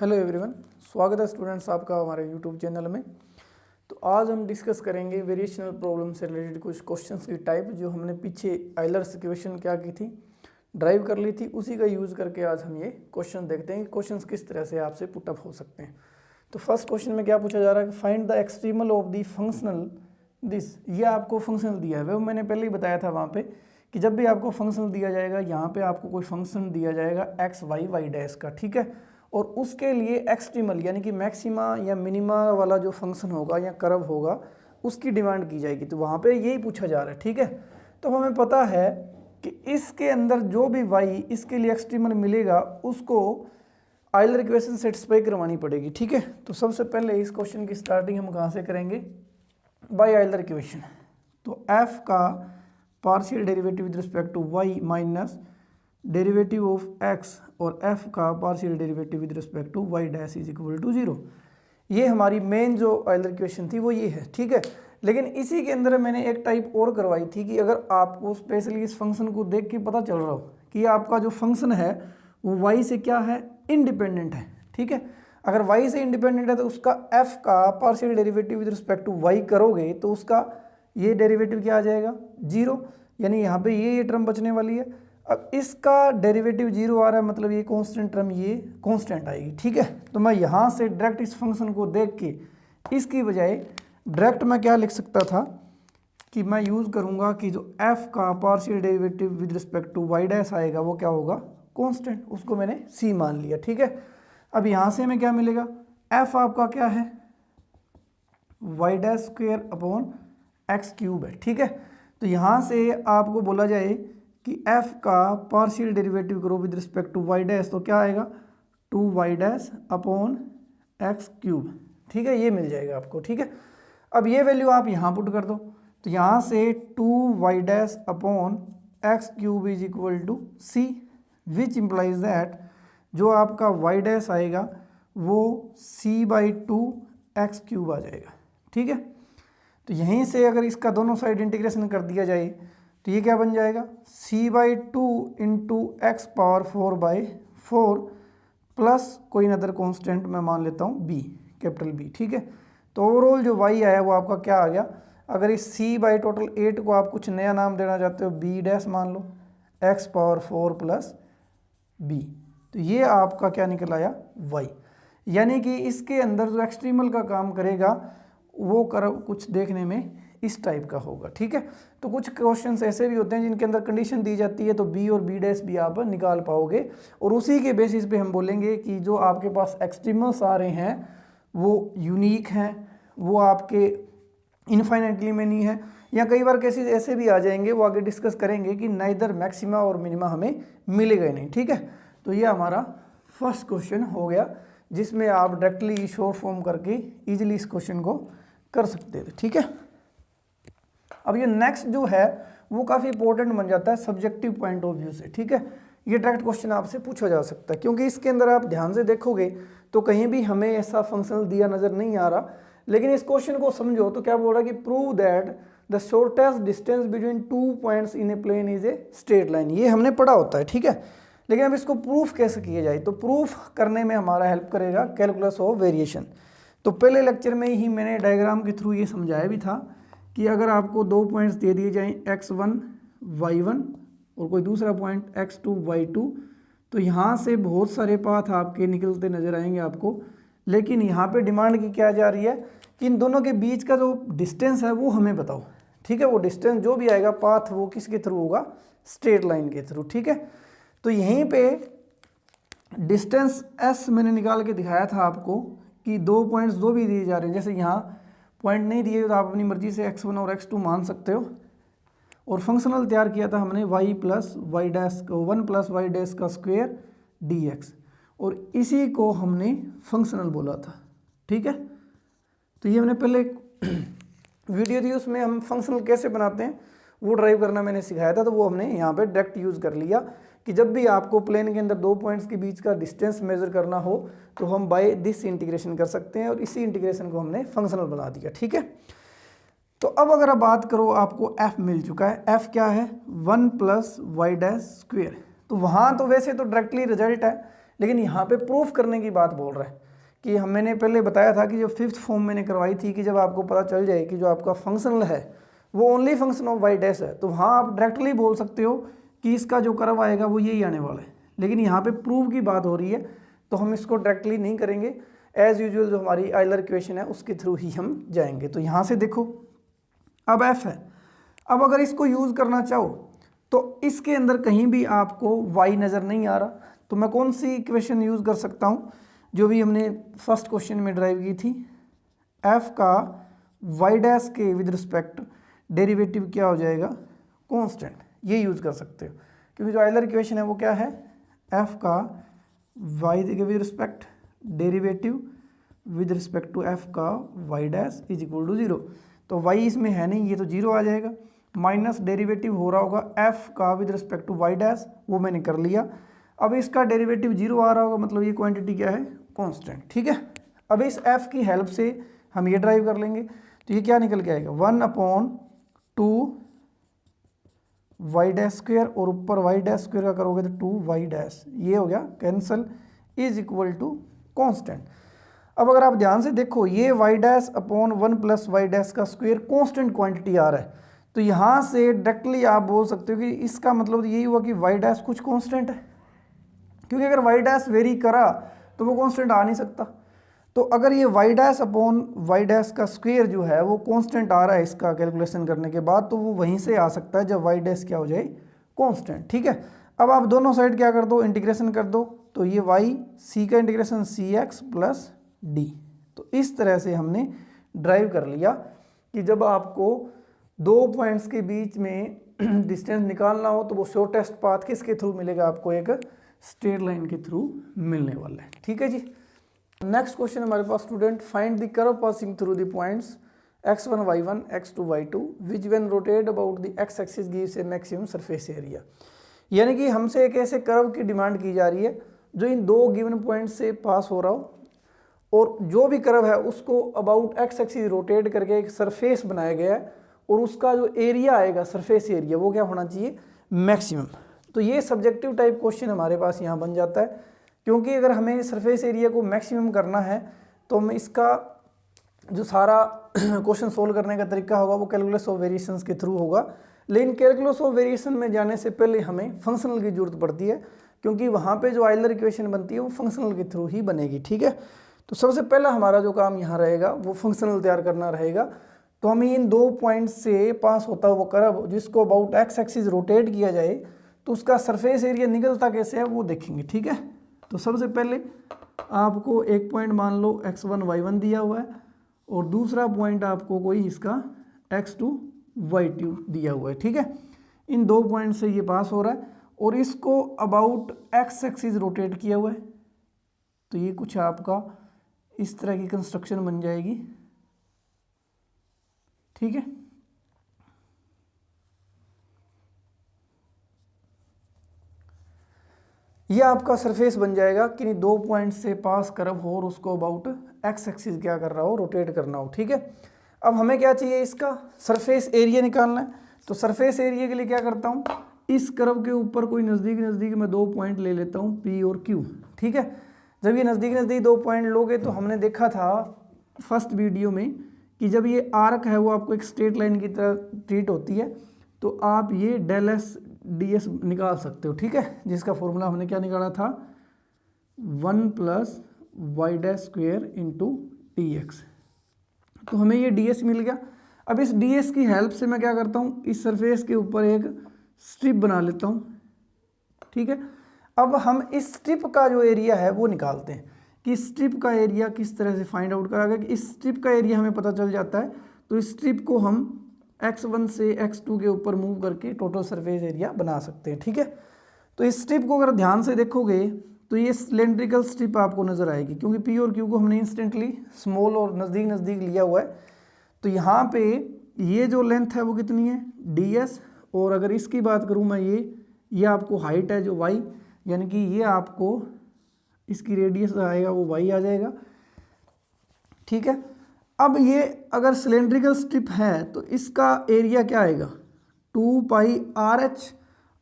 Hello everyone, स्वागत है students आपका हमारे यूट्यूब चैनल में। तो आज हम डिस्कस करेंगे वेरिएशनल प्रॉब्लम से रिलेटेड कुछ क्वेश्चंस की टाइप जो हमने पीछे आइलर्स इक्वेशन क्या की थी, ड्राइव कर ली थी, उसी का यूज़ करके आज हम ये क्वेश्चन देखते हैं कि क्वेश्चंस किस तरह से आपसे पुटअप हो सकते हैं। तो फर्स्ट क्वेश्चन में क्या पूछा जा रहा है कि find the extremal of the functional this. ये आपको फंक्शनल दिया है, वो मैंने पहले ही बताया था वहाँ पे कि जब भी आपको फंक्शनल दिया जाएगा, यहाँ पे आपको कोई फंक्शन दिया जाएगा एक्स वाई वाई डैश का, ठीक है, और उसके लिए एक्सट्रीमल यानी कि मैक्सिमा या मिनिमा वाला जो फंक्शन होगा या कर्व होगा उसकी डिमांड की जाएगी। तो वहाँ पे यही पूछा जा रहा है, ठीक है। तो हमें पता है कि इसके अंदर जो भी वाई इसके लिए एक्सट्रीमल मिलेगा उसको आइलर इक्वेशन सेटिस्फाई करवानी पड़ेगी, ठीक है। तो सबसे पहले इस क्वेश्चन की स्टार्टिंग हम कहाँ से करेंगे, बाय आइलर इक्वेशन। तो एफ का partial derivative with respect to Y minus derivative of X और एफ का partial derivative with respect to Y dash is equal to 0। ये हमारी मेन जो आइलर इक्वेशन थी वो ये है, ठीक है। लेकिन इसी के अंदर मैंने एक टाइप और करवाई थी कि अगर आपको स्पेशली इस फंक्शन को देख के पता चल रहा हो कि आपका जो फंक्शन है वो वाई से क्या है, इंडिपेंडेंट है, ठीक है। अगर वाई से इंडिपेंडेंट है तो उसका एफ का partial derivative with respect to Y करोगे तो उसका ये डेरिवेटिव क्या आ जाएगा, 0, यानी यहाँ पे ये टर्म बचने वाली है। अब इसका डेरिवेटिव 0 आ रहा है, मतलब ये कांस्टेंट टर्म ये कांस्टेंट आएगी, ठीक है। तो मैं यहाँ से डायरेक्ट इस फंक्शन को देख के इसकी बजाय डायरेक्ट मैं क्या लिख सकता था कि मैं यूज़ करूँगा कि जो f का partial derivative with respect to Y dash आएगा वो क्या होगा, कांस्टेंट, उसको मैंने c मान लिया, ठीक है। अब यहाँ से हमें क्या मिलेगा, f आपका क्या है, Y dash square upon X cube है, ठीक है। तो यहाँ से आपको बोला जाए कि f का पार्शियल डेरिवेटिव करो with respect to Y dash तो क्या आएगा, 2y dash upon X cube, ठीक है, ये मिल जाएगा आपको, ठीक है। अब ये वैल्यू आप यहाँ पुट कर दो, तो यहाँ से 2y dash upon X cube is equal to c, which implies that जो आपका y डैश आएगा वो c/2 एक्स क्यूब आ जाएगा, ठीक है। तो यहीं से अगर इसका दोनों साइड इंटीग्रेशन कर दिया जाए तो ये क्या बन जाएगा, c/2 into x power 4/4 plus कोई अदर कांस्टेंट मैं मान लेता हूँ b, कैपिटल B, ठीक है। तो ओवरऑल जो y आया वो आपका क्या आ गया, अगर इस c/टोटल 8 को आप कुछ नया नाम देना चाहते हो b डैश मान लो, एक्स पावर 4 प्लस b, तो ये आपका क्या निकल आया y। यानी कि इसके अंदर जो एक्सट्रीमल का काम करेगा वो कुछ देखने में इस टाइप का होगा, ठीक है। तो कुछ क्वेश्चंस ऐसे भी होते हैं जिनके अंदर कंडीशन दी जाती है तो बी और बी डैश भी आप निकाल पाओगे, और उसी के बेसिस पे हम बोलेंगे कि जो आपके पास एक्सट्रीमल्स आ रहे हैं वो यूनिक हैं, वो आपके इनफाइनाइटली में नहीं है, या कई बार केसेस ऐसे भी आ जाएंगे, वो आगे डिस्कस करेंगे कि नाइदर मैक्सिमा और मिनिमा हमें मिलेगा ही नहीं, ठीक है। तो ये हमारा फर्स्ट क्वेश्चन हो गया जिसमें आप डायरेक्टली शॉर्ट फॉर्म करके ईजिली इस क्वेश्चन को कर सकते थे, ठीक है। अब ये नेक्स्ट जो है वो काफ़ी इंपॉर्टेंट बन जाता है सब्जेक्टिव पॉइंट ऑफ व्यू से, ठीक है। ये डायरेक्ट क्वेश्चन आपसे पूछा जा सकता है क्योंकि इसके अंदर आप ध्यान से देखोगे तो कहीं भी हमें ऐसा फंक्शनल दिया नज़र नहीं आ रहा, लेकिन इस क्वेश्चन को समझो तो क्या बोल रहा है कि prove that the shortest distance between 2 points in a plane is a straight line. ये हमने पढ़ा होता है, ठीक है। लेकिन अब इसको प्रूफ कैसे किया जाए, तो प्रूफ करने में हमारा हेल्प करेगा कैलकुलस ऑफ वेरिएशन। तो पहले लेक्चर में ही मैंने डायग्राम के थ्रू ये समझाया भी था कि अगर आपको 2 पॉइंट्स दे दिए जाएं x1 y1 और कोई दूसरा पॉइंट x2 y2, तो यहाँ से बहुत सारे पाथ आपके निकलते नज़र आएंगे आपको, लेकिन यहाँ पे डिमांड की क्या जा रही है कि इन दोनों के बीच का जो डिस्टेंस है वो हमें बताओ, ठीक है। वो डिस्टेंस जो भी आएगा पाथ वो किसके थ्रू होगा, स्ट्रेट लाइन के थ्रू, ठीक है। तो यहीं पे डिस्टेंस s मैंने निकाल के दिखाया था आपको कि 2 पॉइंट्स जो भी दिए जा रहे हैं, जैसे यहाँ पॉइंट नहीं दिए तो आप अपनी मर्जी से x1 और x2 मान सकते हो, और फंक्शनल तैयार किया था हमने y प्लस वाई डैश को 1 प्लस वाई डैश का स्क्वायर dx, और इसी को हमने फंक्शनल बोला था, ठीक है। तो ये हमने पहले वीडियो दी, उसमें हम फंक्शनल कैसे बनाते हैं वो ड्राइव करना मैंने सिखाया था, तो वो हमने यहाँ पे डायरेक्ट यूज़ कर लिया कि जब भी आपको प्लेन के अंदर 2 पॉइंट्स के बीच का डिस्टेंस मेजर करना हो तो हम बाय दिस इंटीग्रेशन कर सकते हैं, और इसी इंटीग्रेशन को हमने फंक्शनल बना दिया, ठीक है। तो अब अगर आप बात करो, आपको f मिल चुका है, f क्या है, 1 प्लस वाई डैश स्क्वेयर। तो वहाँ तो वैसे तो डायरेक्टली रिजल्ट है, लेकिन यहाँ पे प्रूफ करने की बात बोल रहा है कि मैंने पहले बताया था कि जो 5th फॉर्म मैंने करवाई थी कि जब आपको पता चल जाए कि जो आपका फंक्शनल है वो only function of Y dash है, तो वहाँ आप डायरेक्टली बोल सकते हो कि इसका जो कर्व आएगा वो यही आने वाला है। लेकिन यहाँ पे प्रूव की बात हो रही है तो हम इसको डायरेक्टली नहीं करेंगे, एज यूजुअल जो हमारी आइलर इक्वेशन है उसके थ्रू ही हम जाएंगे। तो यहाँ से देखो अब एफ है, अब अगर इसको यूज़ करना चाहो तो इसके अंदर कहीं भी आपको वाई नज़र नहीं आ रहा, तो मैं कौन सी इक्वेशन यूज़ कर सकता हूँ जो भी हमने फर्स्ट क्वेश्चन में ड्राइव की थी, एफ का वाई डैश के विद रिस्पेक्ट डेरिवेटिव क्या हो जाएगा, कांस्टेंट, ये यूज़ कर सकते हो। क्योंकि जो आइलर इक्वेशन है वो क्या है, एफ का वाई के with respect derivative with respect to f का y dash is equal to 0। तो वाई इसमें है नहीं, ये तो 0 आ जाएगा, माइनस डेरिवेटिव हो रहा होगा एफ का with respect to Y dash, वो मैंने कर लिया। अब इसका डेरिवेटिव 0 आ रहा होगा, मतलब ये क्वांटिटी क्या है, कांस्टेंट। ठीक है, अब इस एफ की हेल्प से हम ये ड्राइव कर लेंगे, तो ये क्या निकल के आएगा, 1/2 वाई डैश स्क्वायर, और ऊपर वाई डैश स्क्वायर का करोगे तो 2 वाई डैश, ये हो गया cancel, is equal to constant. अब अगर आप ध्यान से देखो ये Y dash upon 1 plus Y dash का स्क्वायर कांस्टेंट क्वांटिटी आ रहा है, तो यहाँ से डायरेक्टली आप बोल सकते हो कि इसका मतलब यही हुआ कि वाई डैश कुछ कांस्टेंट है, क्योंकि अगर वाई डैश वेरी करा तो वो कांस्टेंट आ नहीं सकता। तो अगर ये Y dash upon Y dash का स्क्वायर जो है वो कांस्टेंट आ रहा है इसका कैलकुलेशन करने के बाद, तो वो वहीं से आ सकता है जब वाई डैश क्या हो जाए, कांस्टेंट। ठीक है, अब आप दोनों साइड क्या कर दो, इंटीग्रेशन कर दो, तो ये वाई सी का इंटीग्रेशन सी एक्स प्लस डी। तो इस तरह से हमने ड्राइव कर लिया कि जब आपको दो पॉइंट्स के बीच में डिस्टेंस निकालना हो तो वो शॉर्टेस्ट पाथ किसके थ्रू मिलेगा, आपको एक स्ट्रेट लाइन के थ्रू मिलने वाला है। ठीक है जी, नेक्स्ट क्वेश्चन हमारे पास student, find the curve passing through the points x1 y1 x2 y2 which when rotate about the x axis gives a maximum surface area. यानी कि हमसे एक ऐसे कर्व की डिमांड की जा रही है जो इन दो गिवन पॉइंट से पास हो रहा हो, और जो भी कर्व है उसको अबाउट x एक्सिस रोटेट करके एक सरफेस बनाया गया है, और उसका जो एरिया आएगा सरफेस एरिया वो क्या होना चाहिए, मैक्सिमम। तो ये सब्जेक्टिव टाइप क्वेश्चन हमारे पास यहाँ बन जाता है, क्योंकि अगर हमें सरफेस एरिया को मैक्सिमम करना है तो हम इसका जो सारा क्वेश्चन सोल्व करने का तरीका होगा वो कैलकुलस ऑफ वेरिएशंस के थ्रू होगा। लेकिन कैलकुलस ऑफ वेरिएशन में जाने से पहले हमें फंक्शनल की जरूरत पड़ती है, क्योंकि वहाँ पे जो आइलर इक्वेशन बनती है वो फंक्शनल के थ्रू ही बनेगी। ठीक है, तो सबसे पहला हमारा जो काम यहाँ रहेगा वो फंक्शनल तैयार करना रहेगा। तो हमें इन दो पॉइंट से पास होता हुआ कर्व जिसको अबाउट एक्स एक्सिस रोटेट किया जाए तो उसका सरफेस एरिया निकलता कैसे है वो देखेंगे। ठीक है, तो सबसे पहले आपको एक पॉइंट मान लो x1 y1 दिया हुआ है, और दूसरा पॉइंट आपको कोई इसका x2 y2 दिया हुआ है। ठीक है, इन दो पॉइंट से ये पास हो रहा है और इसको अबाउट x एक्सिस रोटेट किया हुआ है, तो ये कुछ आपका इस तरह की कंस्ट्रक्शन बन जाएगी। ठीक है, ये आपका सरफेस बन जाएगा कि दो पॉइंट से पास कर्व हो और उसको अबाउट एक्स एक्सिस क्या कर रहा हो, रोटेट करना हो। ठीक है, अब हमें क्या चाहिए, इसका सरफेस एरिया निकालना है। तो सरफेस एरिया के लिए क्या करता हूँ, इस कर्व के ऊपर कोई नज़दीक नज़दीक मैं दो पॉइंट ले लेता हूँ P और Q। ठीक है, जब ये नज़दीक नज़दीक दो पॉइंट लोगे तो हमने देखा था फर्स्ट वीडियो में कि जब ये आर्क है वो आपको एक स्ट्रेट लाइन की तरह ट्रीट होती है, तो आप ये डेल एस डी एस निकाल सकते हो। ठीक है, जिसका फॉर्मूला हमने क्या निकाला था, 1 plus Y dash square into D X. तो हमें ये डी एस मिल गया। अब इस डी एस की हेल्प से मैं क्या करता हूँ, इस सरफेस के ऊपर एक स्ट्रिप बना लेता हूँ। ठीक है, अब हम इस स्ट्रिप का जो एरिया है वो निकालते हैं कि स्ट्रिप का एरिया किस तरह से फाइंड आउट करा गया। कि इस स्ट्रिप का एरिया हमें पता चल जाता है, तो इस स्ट्रिप को हम x1 से x2 के ऊपर मूव करके टोटल सरफेस एरिया बना सकते हैं। ठीक है, तो इस स्ट्रिप को अगर ध्यान से देखोगे तो ये सिलेंड्रिकल स्ट्रिप आपको नज़र आएगी, क्योंकि P और Q को हमने इंस्टेंटली स्मॉल और नज़दीक नज़दीक लिया हुआ है। तो यहाँ पे ये जो लेंथ है वो कितनी है, ds, और अगर इसकी बात करूँ मैं, ये आपको हाइट है जो y, यानी कि ये आपको इसकी रेडियस आएगा वो y आ जाएगा। ठीक है, अब ये अगर सिलेंड्रिकल स्ट्रिप है तो इसका एरिया क्या आएगा, 2 पाई आर एच।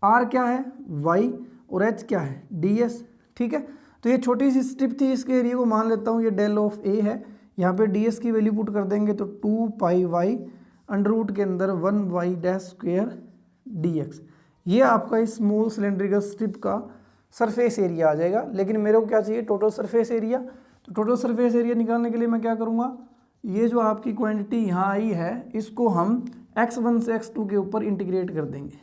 आर क्या है, y, और h क्या है, ds। ठीक है, तो ये छोटी सी स्ट्रिप थी, इसके एरिया को मान लेता हूँ ये डेल ऑफ ए है। यहाँ पे ds की वैल्यू पुट कर देंगे तो 2 पाई वाई अंडर रूट के अंदर 1 वाई डैश स्क्वेयर dx। ये आपका इस स्मॉल सिलेंड्रिकल स्ट्रिप का सरफेस एरिया आ जाएगा। लेकिन मेरे को क्या चाहिए, टोटल सरफेस एरिया। तो टोटल सरफेस एरिया निकालने के लिए मैं क्या करूँगा, ये जो आपकी क्वांटिटी यहाँ आई है इसको हम x1 से x2 के ऊपर इंटीग्रेट कर देंगे।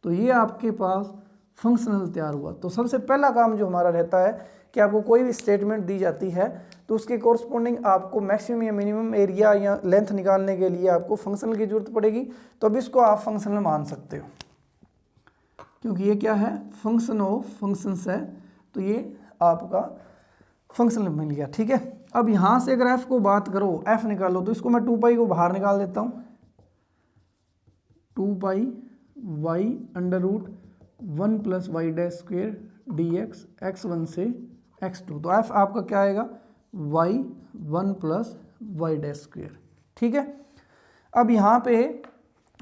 तो ये आपके पास फंक्शनल तैयार हुआ। तो सबसे पहला काम जो हमारा रहता है कि आपको कोई भी स्टेटमेंट दी जाती है तो उसके कोरस्पोंडिंग आपको मैक्सिमम या मिनिमम एरिया या लेंथ निकालने के लिए आपको फंक्शनल की जरूरत पड़ेगी। तो अब इसको आप फंक्शनल मान सकते हो क्योंकि ये क्या है, फंक्शन ऑफ फंक्शंस है। तो ये आपका फंक्शनल मिल गया, ठीक है। अब यहाँ से अगर f को बात करो, f निकालो, तो इसको मैं 2 पाई को बाहर निकाल देता हूँ। 2 pi y under root 1 plus Y dash square dx x1 से x2। तो f आपका क्या आएगा, y 1 plus Y dash square, ठीक है। अब यहाँ पे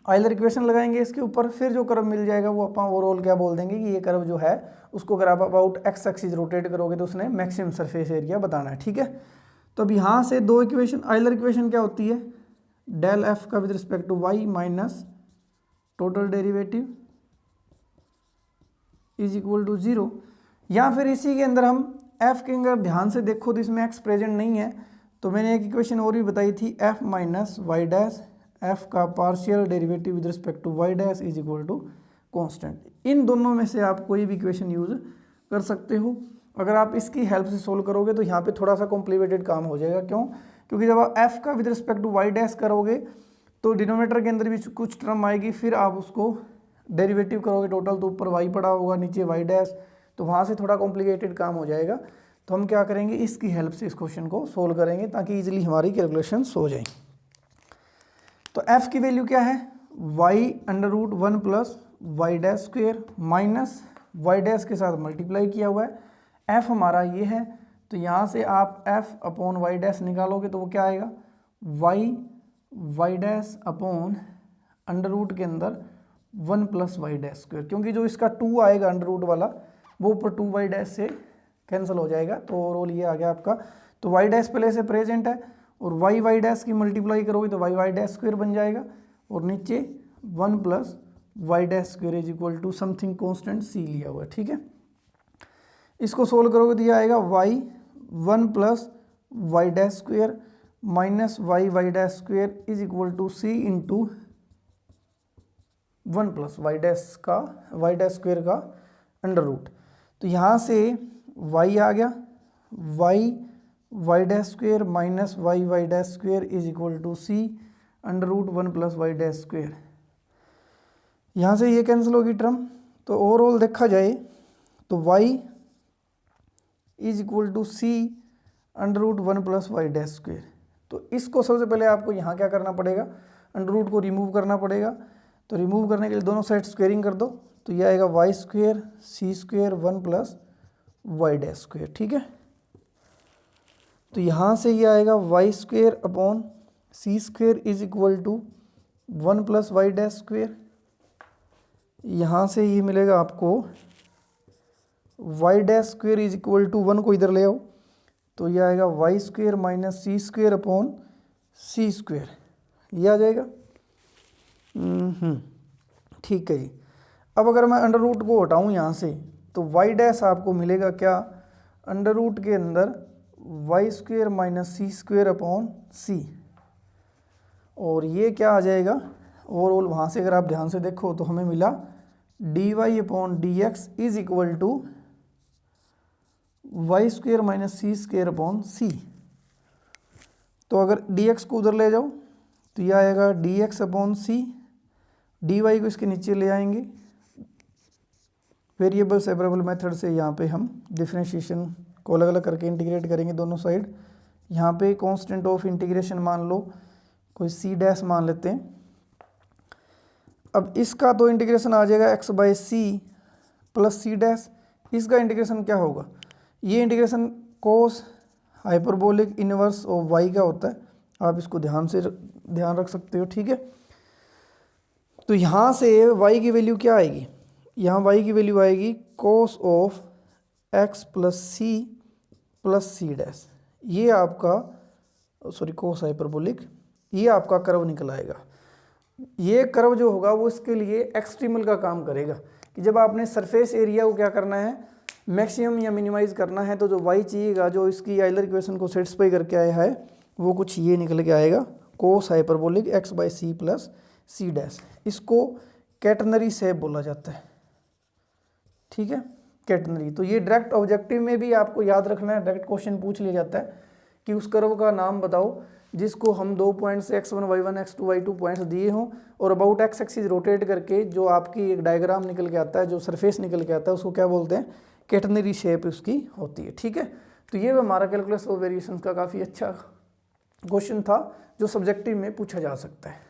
आइलर इक्वेशन लगाएंगे इसके ऊपर, फिर जो कर्व मिल जाएगा वो अपन ओवरऑल क्या बोल देंगे कि ये कर्व जो है उसको अगर आप अबाउट एक्स एक्सिस रोटेट करोगे तो उसने मैक्सिमम सरफेस एरिया बताना है, ठीक है। तो अब यहाँ से दो इक्वेशन, आइलर इक्वेशन क्या होती है, डेल एफ का with respect to Y minus total derivative is equal to 0। या फिर इसी के अंदर हम एफ के अंदर ध्यान से देखो तो इसमें एक्स प्रेजेंट नहीं है, तो मैंने एक इक्वेशन और भी बताई थी, f minus Y dash f का partial derivative with respect to y dash is equal to constant. इन दोनों में से आप कोई भी इक्वेशन यूज कर सकते हो। अगर आप इसकी हेल्प से सोल्व करोगे तो यहाँ पे थोड़ा सा कॉम्प्लिकेटेड काम हो जाएगा। क्यों? क्योंकि जब आप f का with respect to y dash करोगे तो डिनोमिनेटर के अंदर भी कुछ टर्म आएगी, फिर आप उसको डेरिवेटिव करोगे टोटल, तो ऊपर y पड़ा होगा नीचे y डैश, तो वहाँ से थोड़ा कॉम्प्लिकेटेड काम हो जाएगा। तो हम क्या करेंगे, इसकी हेल्प से इस क्वेश्चन को सोल्व करेंगे ताकि ईजिली हमारी कैलकुलेशंस हो जाए। तो f की वैल्यू क्या है, y under root 1 plus Y dash square minus Y dash के साथ मल्टीप्लाई किया हुआ है, f हमारा ये है। तो यहाँ से आप f अपॉन वाई डैश निकालोगे तो वो क्या आएगा, Y dash upon under root के अंदर 1 प्लस वाई डैश स्क्वेयर, क्योंकि जो इसका 2 आएगा अंडर रूट वाला वो ऊपर 2 वाई डैश से कैंसिल हो जाएगा। तो ओवरऑल ये आ गया आपका। तो वाई डैश पहले से प्रेजेंट है और वाई डैश की मल्टीप्लाई करोगे तो वाई डैश स्क्वेयर बन जाएगा, और नीचे 1 plus Y dash square is equal to something constant c लिया हुआ है, ठीक है। इसको सोल्व करोगे तो ये आएगा y 1 plus Y dash square minus Y dash square is equal to c into 1 plus Y dash square का अंडर रूट। तो यहाँ से y आ गया, Y dash square minus Y dash square is equal to c under root 1 plus Y dash square. यहाँ से ये cancel होगी टर्म। तो ओवरऑल देखा जाए तो y is equal to c under root 1 plus Y dash square. तो इसको सबसे पहले आपको यहाँ क्या करना पड़ेगा, अंडर रूट को रिमूव करना पड़ेगा। तो रिमूव करने के लिए दोनों साइड स्क्वेयरिंग कर दो, तो ये आएगा Y square c square 1 plus Y dash square, ठीक है। तो यहाँ से ये आएगा Y square upon C square is equal to 1 plus Y dash square. यहाँ से ये मिलेगा आपको Y dash square is equal to 1 को इधर ले आओ, तो ये आएगा वाई स्क्वेयर माइनस सी स्क्वेयर अपॉन सी स्क्वेयर, ये आ जाएगा। ठीक है जी। अब अगर मैं अंडर रूट को हटाऊँ यहाँ से तो वाई डैश आपको मिलेगा क्या, अंडर रूट के अंदर वाई स्क्वेयर माइनस सी स्क्वेयर अपॉन सी, और ये क्या आ जाएगा ओवरऑल। वहाँ से अगर आप ध्यान से देखो तो हमें मिला d y upon d x is equal to y square minus C square upon c. तो अगर डी एक्स को उधर ले जाओ तो यह आएगा डी एक्स अपॉन सी, डी वाई को इसके नीचे ले आएंगे, वेरिएबल सेपरेबल मेथड से यहाँ पे हम डिफरेंशिएशन को अलग अलग करके इंटीग्रेट करेंगे दोनों साइड। यहाँ पे कांस्टेंट ऑफ इंटीग्रेशन मान लो कोई सी डैश मान लेते हैं। अब इसका तो इंटीग्रेशन आ जाएगा X by C plus C dash, इसका इंटीग्रेशन क्या होगा, ये integration cos hyperbolic inverse of Y का होता है, आप इसको ध्यान रख सकते हो, ठीक है। तो यहाँ से y की वैल्यू क्या आएगी, यहाँ y की वैल्यू आएगी cos of x plus C dash, ये आपका सॉरी कोस हाइपरबोलिक, ये आपका कर्व निकल आएगा। ये कर्व जो होगा वो इसके लिए एक्सट्रीमल का काम करेगा कि जब आपने सरफेस एरिया को क्या करना है, मैक्सिमम या मिनिमाइज करना है, तो जो y चाहिएगा जो इसकी आइलर इक्वेशन को सेटिस्फाई करके आया है वो कुछ ये निकल के आएगा, cos hyperbolic x by C plus C dash. इसको कैटनरी शेप बोला जाता है, ठीक है, कैटनरी। तो ये डायरेक्ट ऑब्जेक्टिव में भी आपको याद रखना है, डायरेक्ट क्वेश्चन पूछ लिया जाता है कि उस कर्व का नाम बताओ जिसको हम 2 points x1 y1 x2 y2 points दिए हों और अबाउट x एक्सिस रोटेट करके जो आपकी एक डायग्राम निकल के आता है, जो सरफेस निकल के आता है, उसको क्या बोलते हैं, कैटनरी शेप उसकी होती है, ठीक है। तो ये हमारा कैलकुलस और वेरिएशंस का काफ़ी अच्छा क्वेश्चन था जो सब्जेक्टिव में पूछा जा सकता है।